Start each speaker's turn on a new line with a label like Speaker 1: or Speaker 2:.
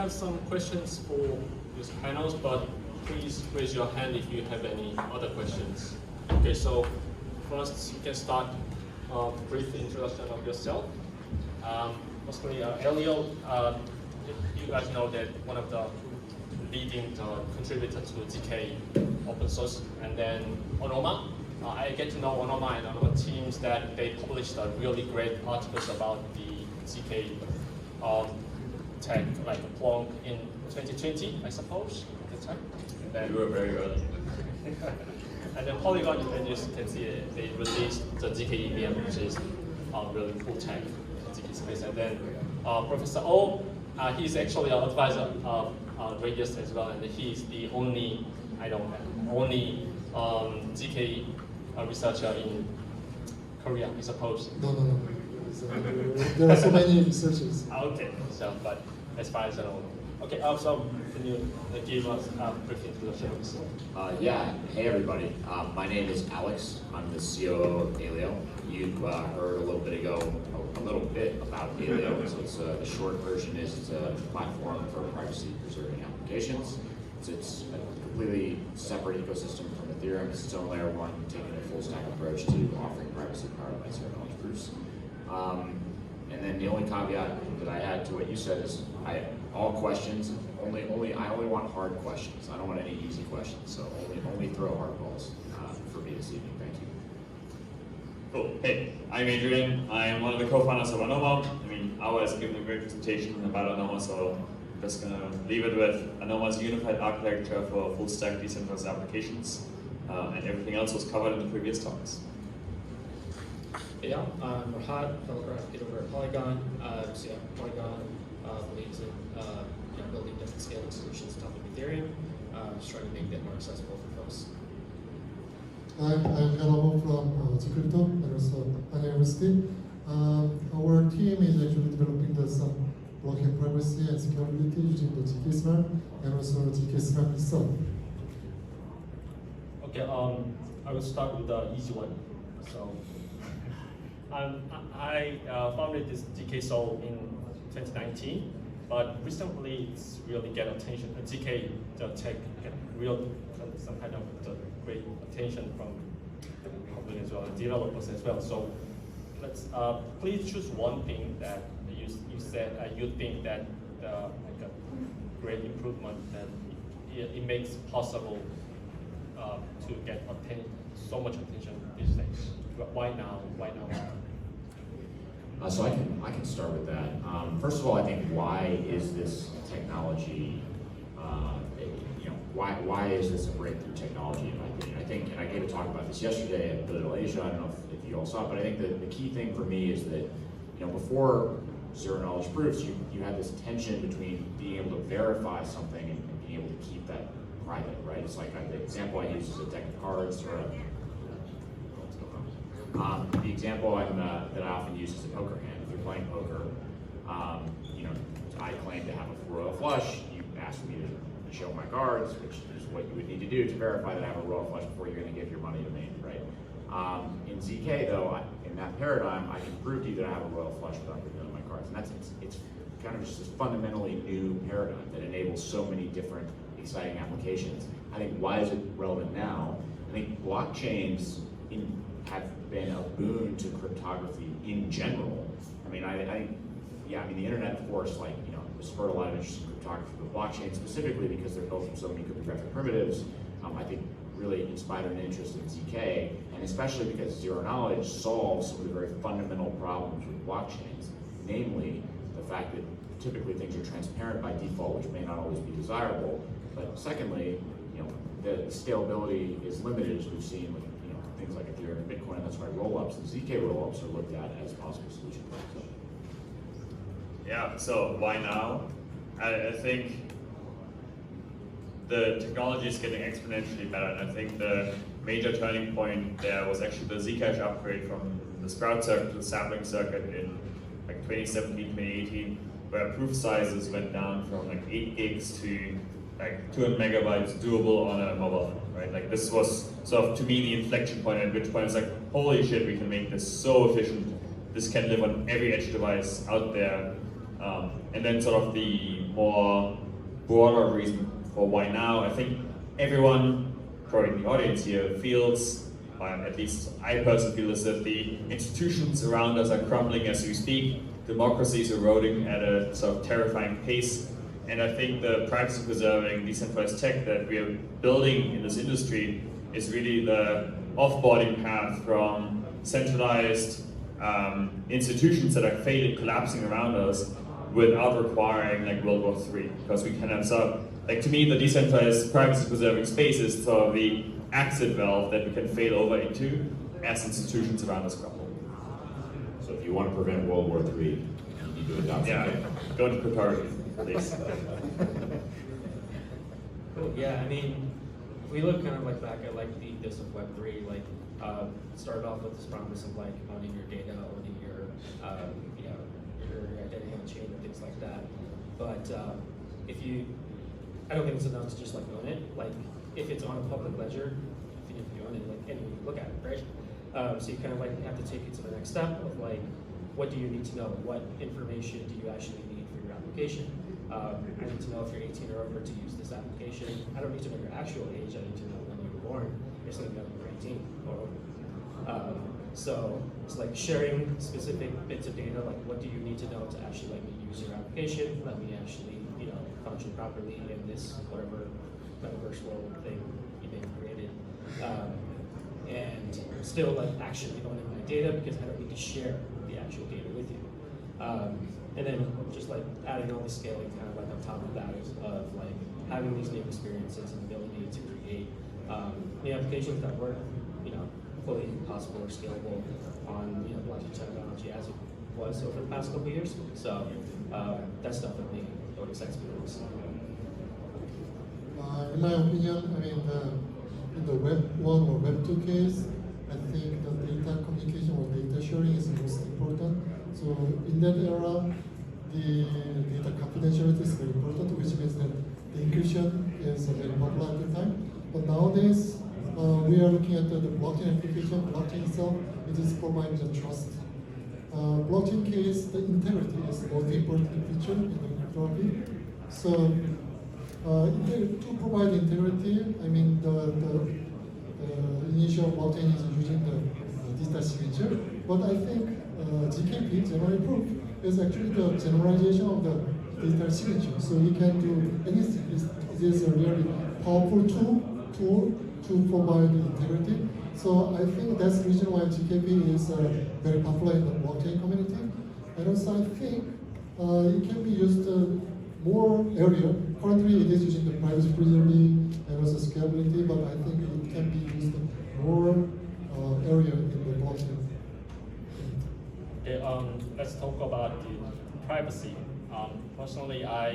Speaker 1: have some questions for these panels, but please raise your hand if you have any other questions. Okay, so first you can start a brief introduction of yourself. Mostly Elio, you guys know that one of the leading contributors to ZK open source, and then Onoma. I get to know Onoma and Onoma teams that they published really great articles about the ZK tech, like Plonk in 2020, I suppose. That's right. Then,
Speaker 2: You were very early.
Speaker 1: and then Polygon, as you can see, they released the ZK EVM, which is really cool tech in ZK space. And then Professor O, he's actually an advisor of Radius as well, and he's the only, ZK researcher in Korea, I suppose.
Speaker 3: No. So, there are so many researchers.
Speaker 1: Okay, so, but as far as I know. Okay, so can you give us a brief introduction of yourself?
Speaker 2: Yeah, hey everybody. My name is Alex. I'm the COO of Aleo. You heard a little bit ago a little bit about Aleo. So it's the short version is it's a platform for privacy preserving applications. It's a completely separate ecosystem from Ethereum. It's its own layer one, taking a full stack approach to offering privacy powered by zero knowledge proofs. And then the only caveat that I add to what you said is all questions, I only want hard questions. I don't want any easy questions. So only throw hard balls for me this evening. Thank you.
Speaker 4: Cool. Hey, I'm Adrian. I'm one of the co-founders of Anoma. I mean, Awa has given a great presentation about Anoma, so I'm just gonna leave it with Anoma's unified architecture for full stack decentralized applications, and everything else was covered in the previous talks.
Speaker 5: Yeah, I'm Rahad, developer advocate over at Polygon. So yeah, Polygon believes in building different scaling solutions on top of Ethereum, just trying to make that more accessible for folks.
Speaker 3: I'm Hello from Zcrypto and also an university. Our team is actually developing some blockchain privacy and security using the ZK Snark and also ZK Snark itself.
Speaker 1: Okay, I will start with the easy one. So, I founded this ZK Soul in 2019, but recently it's really get attention. ZK, the tech, get real some kind of great attention from the public as well, and developers as well. So, let's please choose one thing that you said you think that like a great improvement that it makes possible to get so much attention these days. Why now? Why now?
Speaker 2: So I can start with that. First of all, I think why is this technology? Why is this a breakthrough technology in my opinion? I think, and I gave a talk about this yesterday at Digital Asia. I don't know if you all saw it, but I think that the key thing for me is that before zero knowledge proofs, you had this tension between being able to verify something and being able to keep that private, right? It's like the example I use is a deck of cards or the example that I often use is a poker hand. If you're playing poker, I claim to have a royal flush. You ask me to show my cards, which is what you would need to do to verify that I have a royal flush before you're going to give your money to me, right? In ZK, though, in that paradigm, I can prove to you that I have a royal flush without revealing my cards, and it's kind of just this fundamentally new paradigm that enables so many different exciting applications. I think why is it relevant now? I think blockchains have been a boon to cryptography in general. I mean, I think, the internet, of course, spurred a lot of interest in cryptography, but blockchain specifically because they're built from so many cryptographic primitives, I think really inspired an interest in ZK, and especially because zero knowledge solves some of the very fundamental problems with blockchains, namely the fact that typically things are transparent by default, which may not always be desirable, but secondly, the scalability is limited, as we've seen with things like Ethereum and Bitcoin, and that's why rollups, the ZK rollups are looked at as possible solutions.
Speaker 4: Yeah, so why now? I think the technology is getting exponentially better, and I think the major turning point there was actually the Zcash upgrade from the Sprout circuit to the sampling circuit in 2017, 2018, where proof sizes went down from 8 gigs to 200 megabytes doable on a mobile phone, right? This was sort of, to me, the inflection point, at which point it's holy shit, we can make this so efficient. This can live on every edge device out there. And then sort of the more broader reason for why now. I think everyone, probably in the audience here, feels, at least I personally feel, is that the institutions around us are crumbling as we speak. Democracy is eroding at a sort of terrifying pace. And I think the privacy-preserving decentralized tech that we are building in this industry is really the off-boarding path from centralized institutions that are failing, collapsing around us without requiring like World War III. Because we can have like to me, the decentralized privacy-preserving space is sort of the exit valve that we can fail over into as institutions around us crumble.
Speaker 2: So if you want to prevent World War III, you need to adopt
Speaker 4: Yeah, go to cryptography, please.
Speaker 5: Cool. Yeah, I mean, if we look kind of like back at like the ethos of Web3, like started off with this promise of like owning your data, owning your your identity on chain and things like that. But I don't think it's enough to just like own it. Like if it's on a public ledger, if you own it, like anyone can look at it, right? So you kind of like have to take it to the next step of like, what do you need to know? What information do you actually need for your application? I need to know if you're 18 or over to use this application. I don't need to know your actual age. I need to know when you were born. I just need to know you're 18 or over. So it's like sharing specific bits of data, like what do you need to know to actually let me use your application, let me actually, function properly in this whatever metaverse world thing you may have created. And still like actually owning my data because I don't need to share the actual data with you. And then just like adding all the scaling kind of like on top of that of like having these new experiences and ability to create new applications that work, fully possible or scalable on blockchain technology as it was over the past couple of years. So that's definitely what excites me most.
Speaker 3: In my opinion, I mean, in the Web 1 or Web 2 case, I think the data communication or data sharing is the most important. So in that era, the data confidentiality is very important, which means that the encryption is very popular at the time. But nowadays, we are looking at the blockchain application. Blockchain itself, it is providing the trust. Blockchain case, the integrity is the most important feature in the cryptography. So to provide integrity, I mean the initial blockchain is using the digital signature, but I think GKP, general proof, is actually the generalization of the digital signature. So you can do anything. It is a really powerful tool to provide integrity. So I think that's the reason why GKP is very popular in the blockchain community. And also I think it can be used more area. Currently it is using the privacy preserving and also scalability, but I think it can be used more area in the blockchain.
Speaker 1: Okay, let's talk about the privacy. Personally, I